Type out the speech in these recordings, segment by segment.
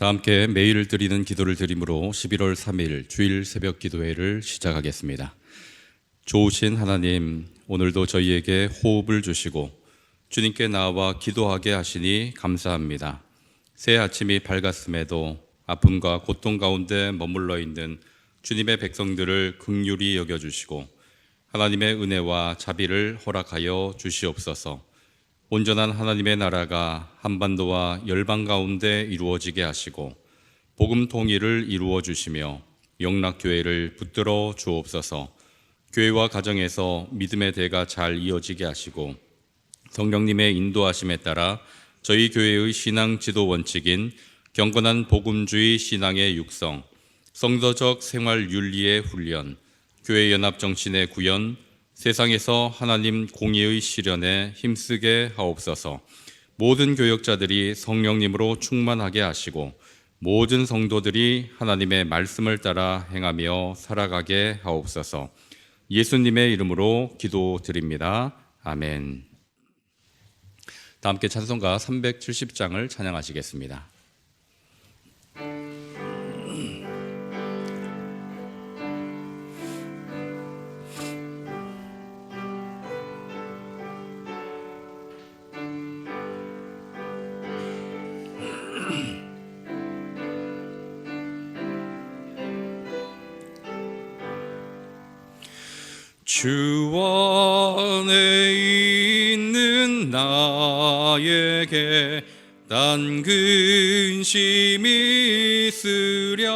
다 함께 매일 드리는 기도를 드림으로 11월 3일 주일 새벽 기도회를 시작하겠습니다. 좋으신 하나님, 오늘도 저희에게 호흡을 주시고 주님께 나와 기도하게 하시니 감사합니다. 새 아침이 밝았음에도 아픔과 고통 가운데 머물러 있는 주님의 백성들을 긍휼히 여겨주시고 하나님의 은혜와 자비를 허락하여 주시옵소서. 온전한 하나님의 나라가 한반도와 열방 가운데 이루어지게 하시고 복음 통일을 이루어 주시며 영락교회를 붙들어 주옵소서. 교회와 가정에서 믿음의 대가 잘 이어지게 하시고 성령님의 인도하심에 따라 저희 교회의 신앙 지도 원칙인 경건한 복음주의 신앙의 육성, 성서적 생활 윤리의 훈련, 교회 연합 정신의 구현, 세상에서 하나님 공의의 실현에 힘쓰게 하옵소서. 모든 교역자들이 성령님으로 충만하게 하시고 모든 성도들이 하나님의 말씀을 따라 행하며 살아가게 하옵소서. 예수님의 이름으로 기도드립니다. 아멘. 다 함께 찬송가 370장을 찬양하시겠습니다. 주 안에 있는 나에게 단 근심이 있으랴.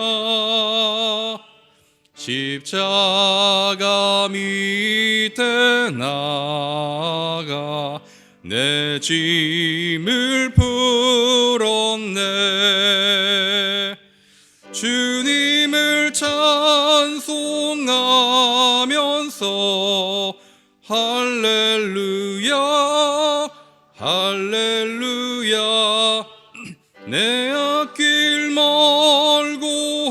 십자가 밑에 나가 내 짐을 풀었네. 주님을 찬송하면서 할렐루야 할렐루야. 내 앞길 멀고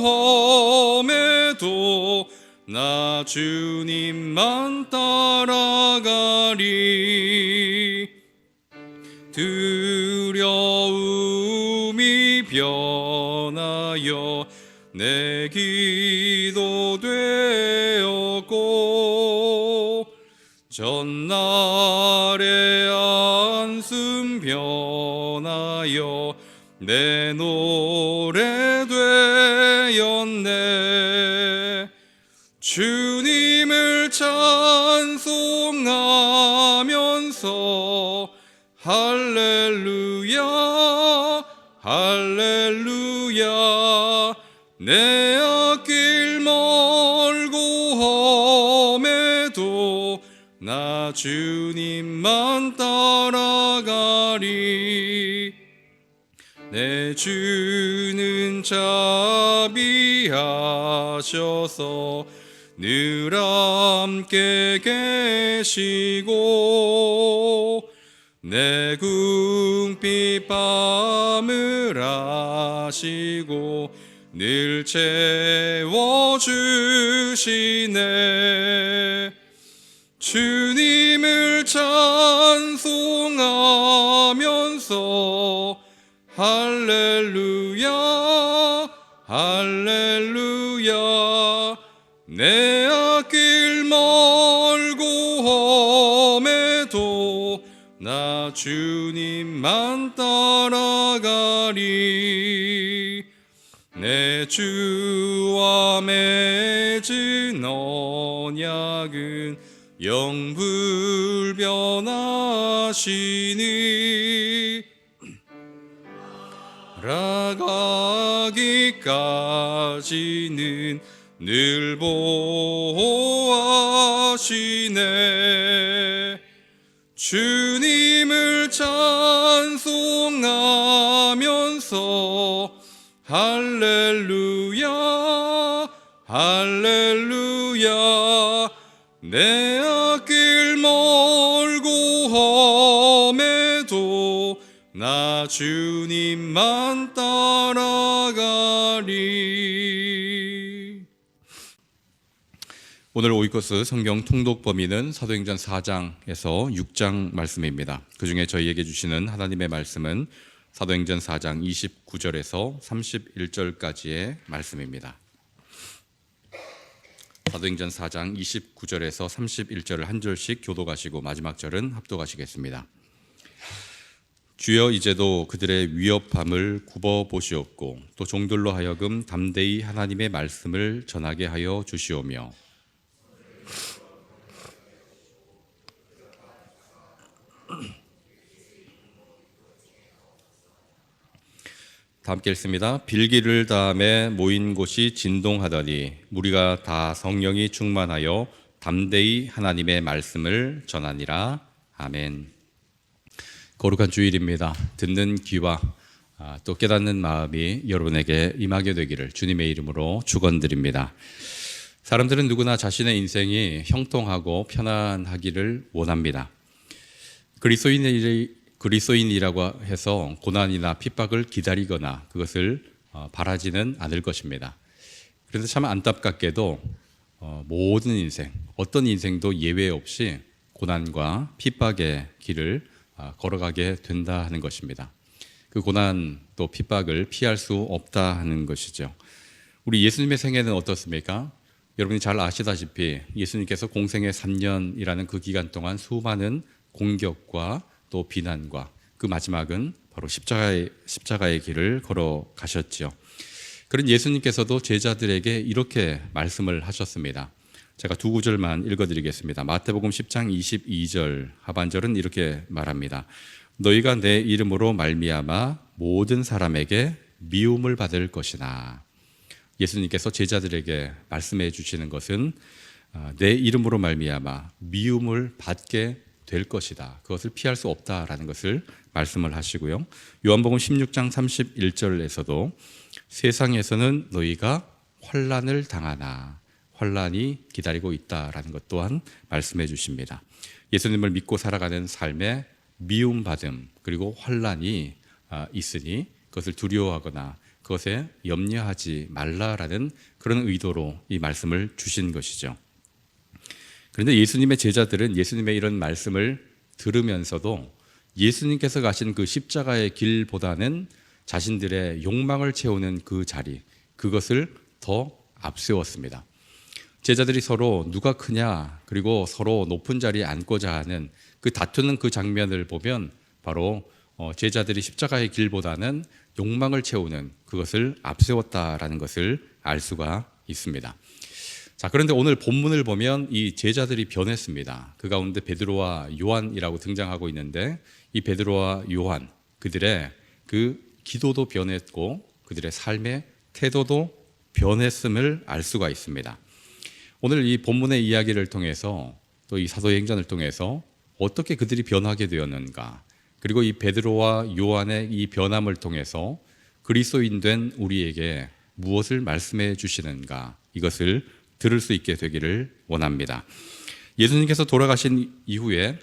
험해도 나 주님만 따라가리. 두려움이 변하여 내 기도 되었고 전날의 안숨 변하여 내 노래 되었네. 주님을 찬송하면서 할렐루야 할렐루야. 내 앞길 멀고 험해도 나 주님만 따라가리. 내 주는 자비하셔서 늘 함께 계시고 내 궁핍 밤을 아시고 늘 채워주시네. 주님을 찬송하면서 할렐루야 할렐루야. 내 앞길 멀고 험해도 나 주님만 따라가리. 내 주와 맺은 언약은 영불변하시니 나가기까지는 늘 보호하시네. 주님을 찬송하면서 할렐루야 할렐루야. 내 앞길 멀고 험해도 나 주님만 따라가리. 오늘 오이코스 성경 통독 범위는 사도행전 4장에서 6장 말씀입니다. 그 중에 저희에게 주시는 하나님의 말씀은 사도행전 4장 29절에서 31절까지의 말씀입니다. 사도행전 4장 29절에서 31절을 한 절씩 교독하시고 마지막 절은 합독하시겠습니다. 주여 이제도 그들의 위협함을 굽어 보시옵고 또 종들로 하여금 담대히 하나님의 말씀을 전하게 하여 주시오며 다 함께 읽습니다. 빌기를 다음에 모인 곳이 진동하더니 무리가 다 성령이 충만하여 담대히 하나님의 말씀을 전하니라. 아멘. 거룩한 주일입니다. 듣는 귀와 또 깨닫는 마음이 여러분에게 임하게 되기를 주님의 이름으로 축원드립니다. 사람들은 누구나 자신의 인생이 형통하고 편안하기를 원합니다. 그리스도인이라고 해서 고난이나 핍박을 기다리거나 그것을 바라지는 않을 것입니다. 그래서 참 안타깝게도 모든 인생, 어떤 인생도 예외 없이 고난과 핍박의 길을 걸어가게 된다 하는 것입니다. 그 고난 또 핍박을 피할 수 없다 하는 것이죠. 우리 예수님의 생애는 어떻습니까? 여러분이 잘 아시다시피 예수님께서 공생의 3년이라는 그 기간 동안 수많은 공격과 또 비난과 그 마지막은 바로 십자가의 길을 걸어가셨죠. 그런 예수님께서도 제자들에게 이렇게 말씀을 하셨습니다. 제가 두 구절만 읽어드리겠습니다. 마태복음 10장 22절 하반절은 이렇게 말합니다. 너희가 내 이름으로 말미암아 모든 사람에게 미움을 받을 것이나. 예수님께서 제자들에게 말씀해 주시는 것은 내 이름으로 말미암아 미움을 받게 될 것이다. 그것을 피할 수 없다라는 것을 말씀을 하시고요. 요한복음 16장 31절에서도 세상에서는 너희가 환난을 당하나 환난이 기다리고 있다라는 것 또한 말씀해 주십니다. 예수님을 믿고 살아가는 삶에 미움받음 그리고 환난이 있으니 그것을 두려워하거나 그것에 염려하지 말라라는 그런 의도로 이 말씀을 주신 것이죠. 그런데 예수님의 제자들은 예수님의 이런 말씀을 들으면서도 예수님께서 가신 그 십자가의 길보다는 자신들의 욕망을 채우는 그 자리, 그것을 더 앞세웠습니다. 제자들이 서로 누가 크냐 그리고 서로 높은 자리에 앉고자 하는 그 다투는 그 장면을 보면 바로 제자들이 십자가의 길보다는 욕망을 채우는 그것을 앞세웠다라는 것을 알 수가 있습니다. 자, 그런데 오늘 본문을 보면 이 제자들이 변했습니다. 그 가운데 베드로와 요한이라고 등장하고 있는데 이 베드로와 요한 그들의 그 기도도 변했고 그들의 삶의 태도도 변했음을 알 수가 있습니다. 오늘 이 본문의 이야기를 통해서 또 이 사도행전을 통해서 어떻게 그들이 변하게 되었는가, 그리고 이 베드로와 요한의 이 변함을 통해서 그리스도인 된 우리에게 무엇을 말씀해 주시는가, 이것을 들을 수 있게 되기를 원합니다. 예수님께서 돌아가신 이후에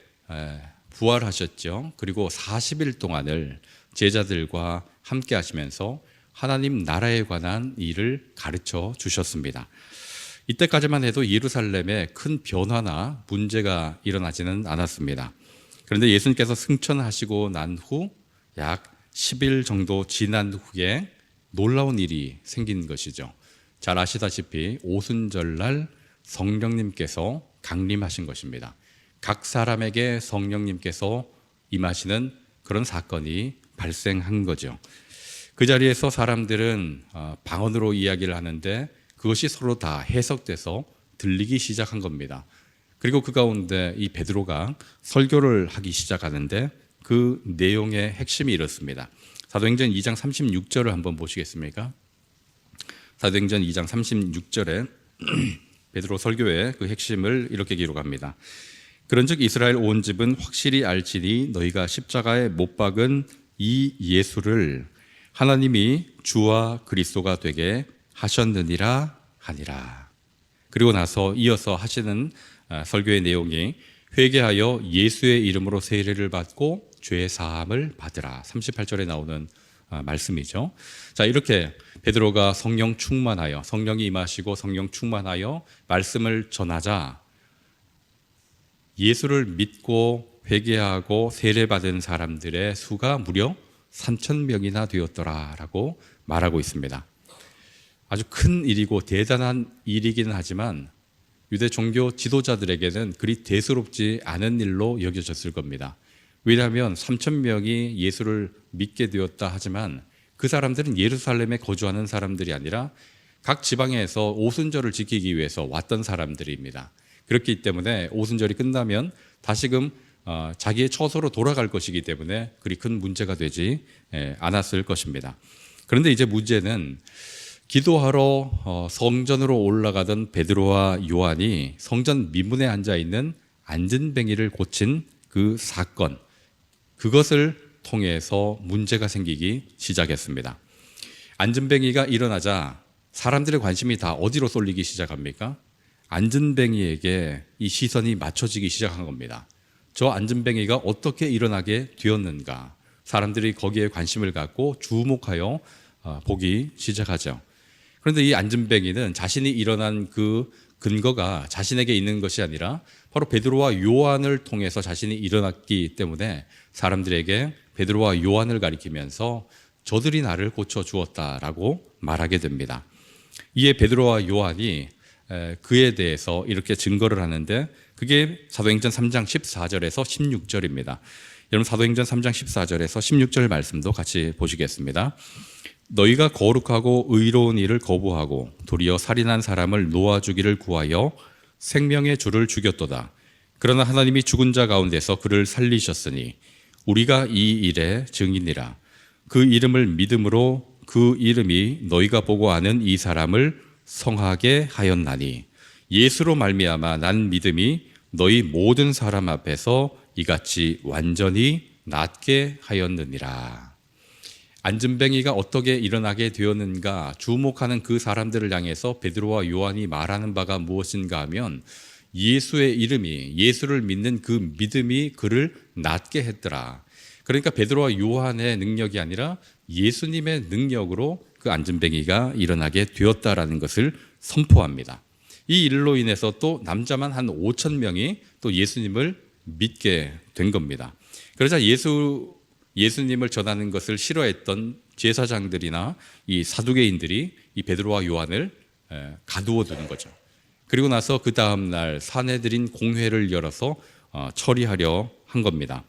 부활하셨죠. 그리고 40일 동안을 제자들과 함께 하시면서 하나님 나라에 관한 일을 가르쳐 주셨습니다. 이때까지만 해도 예루살렘에 큰 변화나 문제가 일어나지는 않았습니다. 그런데 예수님께서 승천하시고 난 후 약 10일 정도 지난 후에 놀라운 일이 생긴 것이죠. 잘 아시다시피 오순절날 성령님께서 강림하신 것입니다. 각 사람에게 성령님께서 임하시는 그런 사건이 발생한 거죠. 그 자리에서 사람들은 방언으로 이야기를 하는데 그것이 서로 다 해석돼서 들리기 시작한 겁니다. 그리고 그 가운데 이 베드로가 설교를 하기 시작하는데 그 내용의 핵심이 이렇습니다. 사도행전 2장 36절을 한번 보시겠습니까? 사도행전 2장 36절에 베드로 설교의 그 핵심을 이렇게 기록합니다. 그런즉 이스라엘 온 집은 확실히 알지니 너희가 십자가에 못 박은 이 예수를 하나님이 주와 그리스도가 되게 하셨느니라 하니라. 그리고 나서 이어서 하시는 설교의 내용이 회개하여 예수의 이름으로 세례를 받고 죄 사함을 받으라. 38절에 나오는 말씀이죠. 자, 이렇게 베드로가 성령 충만하여, 성령이 임하시고 성령 충만하여 말씀을 전하자 예수를 믿고 회개하고 세례받은 사람들의 수가 무려 3,000명이나 되었더라라고 말하고 있습니다. 아주 큰 일이고 대단한 일이기는 하지만 유대 종교 지도자들에게는 그리 대수롭지 않은 일로 여겨졌을 겁니다. 왜냐하면 3,000명이 예수를 믿게 되었다 하지만 그 사람들은 예루살렘에 거주하는 사람들이 아니라 각 지방에서 오순절을 지키기 위해서 왔던 사람들입니다. 그렇기 때문에 오순절이 끝나면 다시금 자기의 처소로 돌아갈 것이기 때문에 그리 큰 문제가 되지 않았을 것입니다. 그런데 이제 문제는 기도하러 성전으로 올라가던 베드로와 요한이 성전 미문에 앉아 있는 안진뱅이를 고친 그 사건, 그것을 통해서 문제가 생기기 시작했습니다. 안진뱅이가 일어나자 사람들의 관심이 다 어디로 쏠리기 시작합니까? 안진뱅이에게 이 시선이 맞춰지기 시작한 겁니다. 저 안진뱅이가 어떻게 일어나게 되었는가? 사람들이 거기에 관심을 갖고 주목하여 보기 시작하죠. 그런데 이 안진뱅이는 자신이 일어난 그 근거가 자신에게 있는 것이 아니라 바로 베드로와 요한을 통해서 자신이 일어났기 때문에 사람들에게 베드로와 요한을 가리키면서 저들이 나를 고쳐주었다라고 말하게 됩니다. 이에 베드로와 요한이 그에 대해서 이렇게 증거를 하는데 그게 사도행전 3장 14절에서 16절입니다. 여러분 사도행전 3장 14절에서 16절 말씀도 같이 보시겠습니다. 너희가 거룩하고 의로운 일을 거부하고 도리어 살인한 사람을 놓아주기를 구하여 생명의 주를 죽였도다. 그러나 하나님이 죽은 자 가운데서 그를 살리셨으니 우리가 이 일의 증인이라. 그 이름을 믿음으로 그 이름이 너희가 보고 아는 이 사람을 성하게 하였나니 예수로 말미암아 난 믿음이 너희 모든 사람 앞에서 이같이 완전히 낫게 하였느니라. 안진뱅이가 어떻게 일어나게 되었는가 주목하는 그 사람들을 향해서 베드로와 요한이 말하는 바가 무엇인가 하면 예수의 이름이, 예수를 믿는 그 믿음이 그를 낫게 했더라. 그러니까 베드로와 요한의 능력이 아니라 예수님의 능력으로 그 안진뱅이가 일어나게 되었다라는 것을 선포합니다. 이 일로 인해서 또 남자만 한 5,000명이 또 예수님을 믿게 된 겁니다. 그러자 예수님을 전하는 것을 싫어했던 제사장들이나 이 사두개인들이 이 베드로와 요한을 가두어 두는 거죠. 그리고 나서 그 다음 날 산헤드린 공회를 열어서 처리하려 한 겁니다.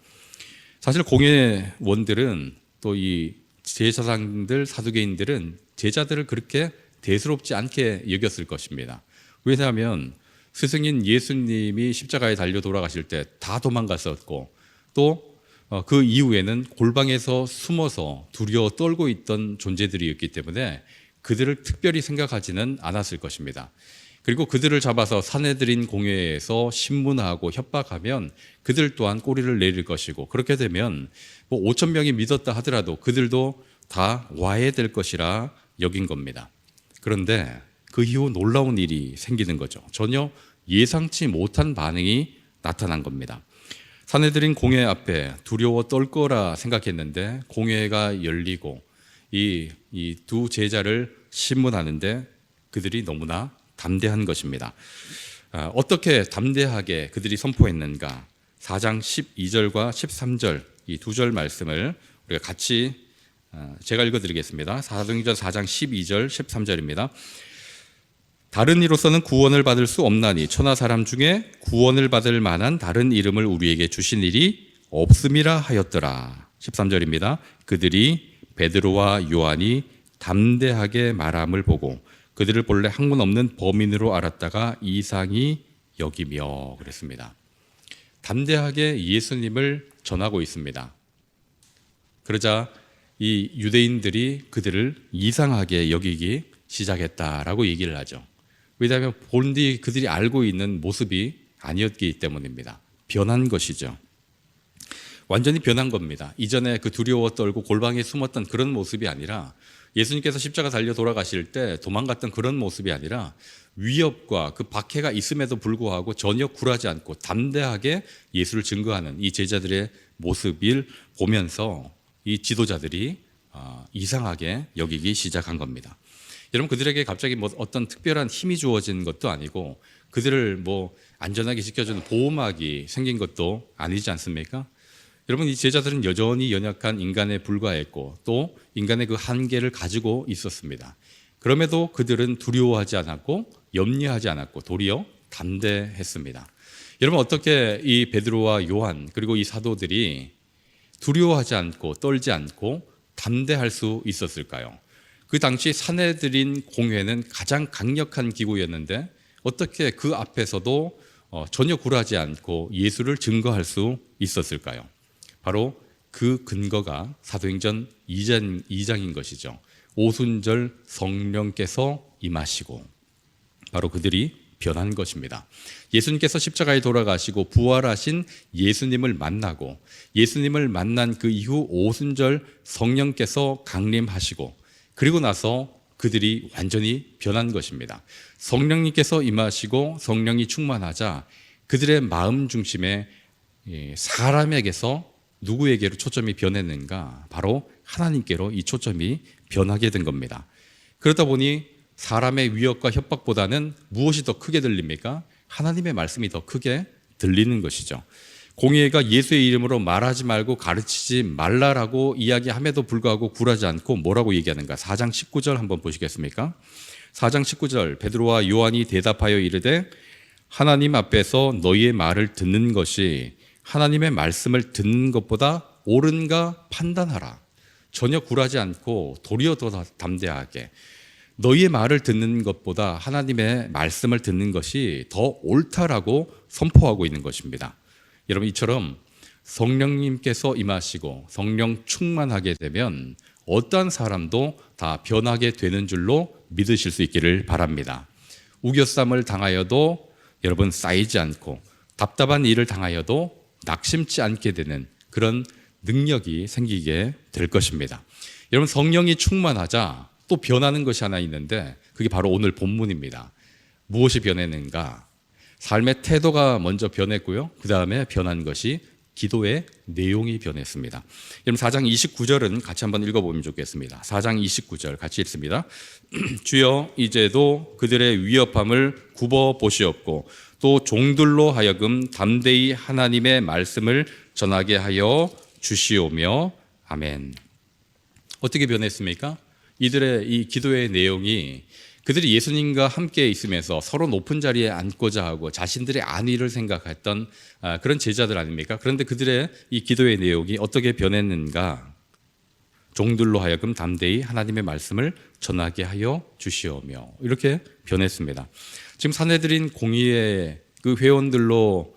사실 공회원들은 또 이 제사장들, 사두개인들은 제자들을 그렇게 대수롭지 않게 여겼을 것입니다. 왜냐하면 스승인 예수님이 십자가에 달려 돌아가실 때 다 도망갔었고 또 그 이후에는 골방에서 숨어서 두려워 떨고 있던 존재들이었기 때문에 그들을 특별히 생각하지는 않았을 것입니다. 그리고 그들을 잡아서 산헤드린 공회에서 신문하고 협박하면 그들 또한 꼬리를 내릴 것이고 그렇게 되면 뭐 5,000명이 믿었다 하더라도 그들도 다 와해될 것이라 여긴 겁니다. 그런데 그 이후 놀라운 일이 생기는 거죠. 전혀 예상치 못한 반응이 나타난 겁니다. 산헤드린 공회 앞에 두려워 떨 거라 생각했는데 공회가 열리고 이 두 제자를 신문하는데 그들이 너무나 담대한 것입니다. 어떻게 담대하게 그들이 선포했는가? 4장 12절과 13절 이 두 절 말씀을 우리가 같이 제가 읽어드리겠습니다. 사도행전 4장 12절 13절입니다. 다른 이로서는 구원을 받을 수 없나니 천하 사람 중에 구원을 받을 만한 다른 이름을 우리에게 주신 일이 없음이라 하였더라. 13절입니다. 그들이 베드로와 요한이 담대하게 말함을 보고 그들을 본래 학문 없는 범인으로 알았다가 이상히 여기며 그랬습니다. 담대하게 예수님을 전하고 있습니다. 그러자 이 유대인들이 그들을 이상하게 여기기 시작했다라고 얘기를 하죠. 왜냐하면 본디 그들이 알고 있는 모습이 아니었기 때문입니다. 변한 것이죠. 완전히 변한 겁니다. 이전에 그 두려워 떨고 골방에 숨었던 그런 모습이 아니라 예수님께서 십자가 달려 돌아가실 때 도망갔던 그런 모습이 아니라 위협과 그 박해가 있음에도 불구하고 전혀 굴하지 않고 담대하게 예수를 증거하는 이 제자들의 모습을 보면서 이 지도자들이 이상하게 여기기 시작한 겁니다. 여러분 그들에게 갑자기 뭐 어떤 특별한 힘이 주어진 것도 아니고 그들을 뭐 안전하게 지켜주는 보호막이 생긴 것도 아니지 않습니까? 여러분, 이 제자들은 여전히 연약한 인간에 불과했고 또 인간의 그 한계를 가지고 있었습니다. 그럼에도 그들은 두려워하지 않았고 염려하지 않았고 도리어 담대했습니다. 여러분, 어떻게 이 베드로와 요한 그리고 이 사도들이 두려워하지 않고 떨지 않고 담대할 수 있었을까요? 그 당시 산헤드린 공회는 가장 강력한 기구였는데 어떻게 그 앞에서도 전혀 굴하지 않고 예수를 증거할 수 있었을까요? 바로 그 근거가 사도행전 2장인 것이죠. 오순절 성령께서 임하시고 바로 그들이 변한 것입니다. 예수님께서 십자가에 돌아가시고 부활하신 예수님을 만나고 예수님을 만난 그 이후 오순절 성령께서 강림하시고 그리고 나서 그들이 완전히 변한 것입니다. 성령님께서 임하시고 성령이 충만하자 그들의 마음 중심에 사람에게서 누구에게로 초점이 변했는가? 바로 하나님께로 이 초점이 변하게 된 겁니다. 그러다 보니 사람의 위협과 협박보다는 무엇이 더 크게 들립니까? 하나님의 말씀이 더 크게 들리는 것이죠. 공회가 예수의 이름으로 말하지 말고 가르치지 말라라고 이야기함에도 불구하고 굴하지 않고 뭐라고 얘기하는가? 4장 19절 한번 보시겠습니까? 4장 19절 베드로와 요한이 대답하여 이르되 하나님 앞에서 너희의 말을 듣는 것이 하나님의 말씀을 듣는 것보다 옳은가 판단하라. 전혀 굴하지 않고 도리어 더 담대하게 너희의 말을 듣는 것보다 하나님의 말씀을 듣는 것이 더 옳다라고 선포하고 있는 것입니다. 여러분, 이처럼 성령님께서 임하시고 성령 충만하게 되면 어떠한 사람도 다 변하게 되는 줄로 믿으실 수 있기를 바랍니다. 우겨쌈을 당하여도 여러분 쌓이지 않고 답답한 일을 당하여도 낙심치 않게 되는 그런 능력이 생기게 될 것입니다. 여러분, 성령이 충만하자 또 변하는 것이 하나 있는데 그게 바로 오늘 본문입니다. 무엇이 변했는가? 삶의 태도가 먼저 변했고요. 그 다음에 변한 것이 기도의 내용이 변했습니다. 여러분, 4장 29절은 같이 한번 읽어보면 좋겠습니다. 4장 29절 같이 읽습니다. 주여 이제도 그들의 위협함을 굽어 보시옵고 또 종들로 하여금 담대히 하나님의 말씀을 전하게 하여 주시오며 아멘. 어떻게 변했습니까? 이들의 이 기도의 내용이 그들이 예수님과 함께 있으면서 서로 높은 자리에 앉고자 하고 자신들의 안위를 생각했던 그런 제자들 아닙니까? 그런데 그들의 이 기도의 내용이 어떻게 변했는가? 종들로 하여금 담대히 하나님의 말씀을 전하게 하여 주시오며 이렇게 변했습니다. 지금 산헤드린 공의의 그 회원들로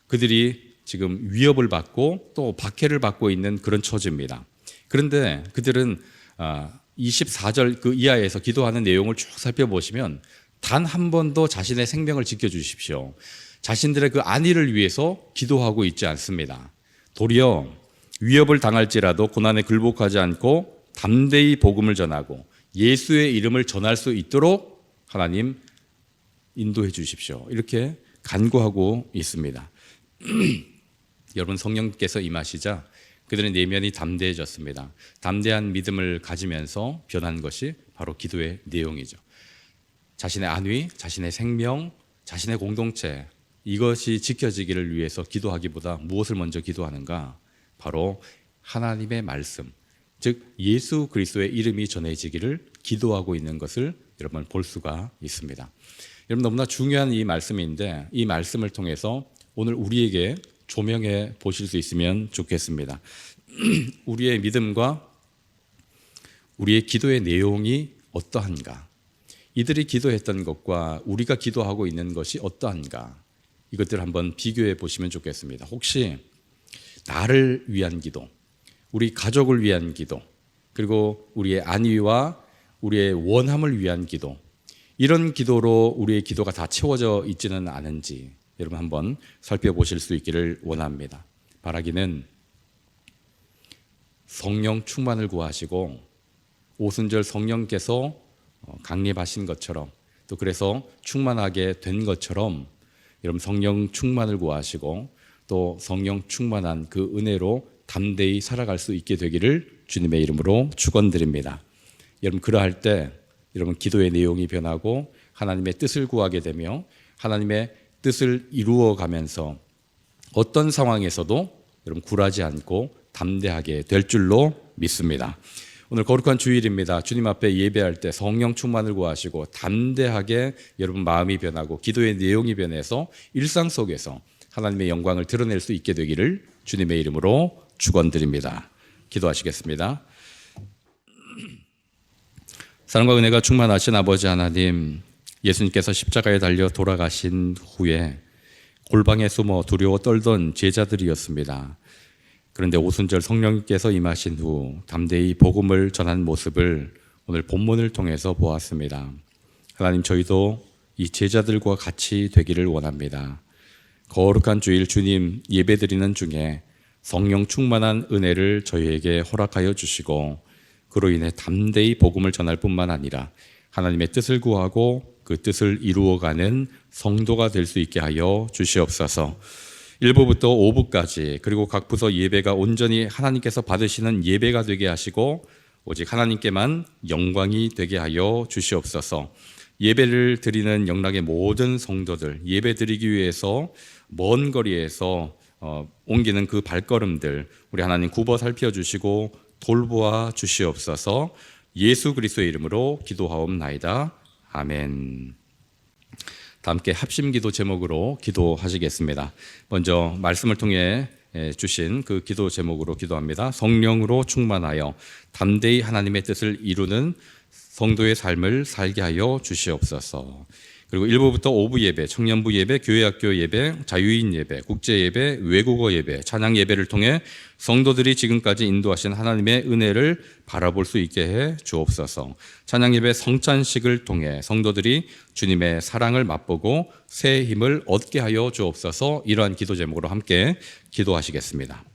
그들이 지금 위협을 받고 또 박해를 받고 있는 그런 처지입니다. 그런데 그들은 24절 그 이하에서 기도하는 내용을 쭉 살펴보시면 단 한 번도 자신의 생명을 지켜주십시오, 자신들의 그 안위를 위해서 기도하고 있지 않습니다. 도리어 위협을 당할지라도 고난에 굴복하지 않고 담대히 복음을 전하고 예수의 이름을 전할 수 있도록 하나님 인도해 주십시오, 이렇게 간구하고 있습니다. 여러분, 성령께서 임하시자 그들의 내면이 담대해졌습니다. 담대한 믿음을 가지면서 변한 것이 바로 기도의 내용이죠. 자신의 안위, 자신의 생명, 자신의 공동체 이것이 지켜지기를 위해서 기도하기보다 무엇을 먼저 기도하는가? 바로 하나님의 말씀, 즉 예수 그리스도의 이름이 전해지기를 기도하고 있는 것을 여러분 볼 수가 있습니다. 여러분, 너무나 중요한 이 말씀인데 이 말씀을 통해서 오늘 우리에게 조명해 보실 수 있으면 좋겠습니다. 우리의 믿음과 우리의 기도의 내용이 어떠한가? 이들이 기도했던 것과 우리가 기도하고 있는 것이 어떠한가? 이것들을 한번 비교해 보시면 좋겠습니다. 혹시 나를 위한 기도, 우리 가족을 위한 기도, 그리고 우리의 안위와 우리의 원함을 위한 기도, 이런 기도로 우리의 기도가 다 채워져 있지는 않은지 여러분 한번 살펴보실 수 있기를 원합니다. 바라기는 성령 충만을 구하시고 오순절 성령께서 강림하신 것처럼 또 그래서 충만하게 된 것처럼 여러분 성령 충만을 구하시고 또 성령 충만한 그 은혜로 담대히 살아갈 수 있게 되기를 주님의 이름으로 축원드립니다. 여러분, 그러할 때 여러분 기도의 내용이 변하고 하나님의 뜻을 구하게 되며 하나님의 뜻을 이루어 가면서 어떤 상황에서도 여러분 굴하지 않고 담대하게 될 줄로 믿습니다. 오늘 거룩한 주일입니다. 주님 앞에 예배할 때 성령 충만을 구하시고 담대하게 여러분 마음이 변하고 기도의 내용이 변해서 일상 속에서 하나님의 영광을 드러낼 수 있게 되기를 주님의 이름으로 축원드립니다. 기도하시겠습니다. 사랑과 은혜가 충만하신 아버지 하나님, 예수님께서 십자가에 달려 돌아가신 후에 골방에 숨어 두려워 떨던 제자들이었습니다. 그런데 오순절 성령님께서 임하신 후 담대히 복음을 전한 모습을 오늘 본문을 통해서 보았습니다. 하나님, 저희도 이 제자들과 같이 되기를 원합니다. 거룩한 주일 주님 예배드리는 중에 성령 충만한 은혜를 저희에게 허락하여 주시고 그로 인해 담대히 복음을 전할 뿐만 아니라 하나님의 뜻을 구하고 그 뜻을 이루어가는 성도가 될 수 있게 하여 주시옵소서. 1부부터 5부까지 그리고 각 부서 예배가 온전히 하나님께서 받으시는 예배가 되게 하시고 오직 하나님께만 영광이 되게 하여 주시옵소서. 예배를 드리는 영락의 모든 성도들, 예배 드리기 위해서 먼 거리에서 옮기는 그 발걸음들 우리 하나님 굽어 살펴주시고 돌보아 주시옵소서. 예수 그리스도의 이름으로 기도하옵나이다. 아멘. 다 함께 합심기도 제목으로 기도하시겠습니다. 먼저 말씀을 통해 주신 그 기도 제목으로 기도합니다. 성령으로 충만하여 담대히 하나님의 뜻을 이루는 성도의 삶을 살게 하여 주시옵소서. 그리고 1부부터 5부 예배, 청년부 예배, 교회학교 예배, 자유인 예배, 국제 예배, 외국어 예배, 찬양 예배를 통해 성도들이 지금까지 인도하신 하나님의 은혜를 바라볼 수 있게 해 주옵소서. 찬양 예배 성찬식을 통해 성도들이 주님의 사랑을 맛보고 새 힘을 얻게 하여 주옵소서. 이러한 기도 제목으로 함께 기도하시겠습니다.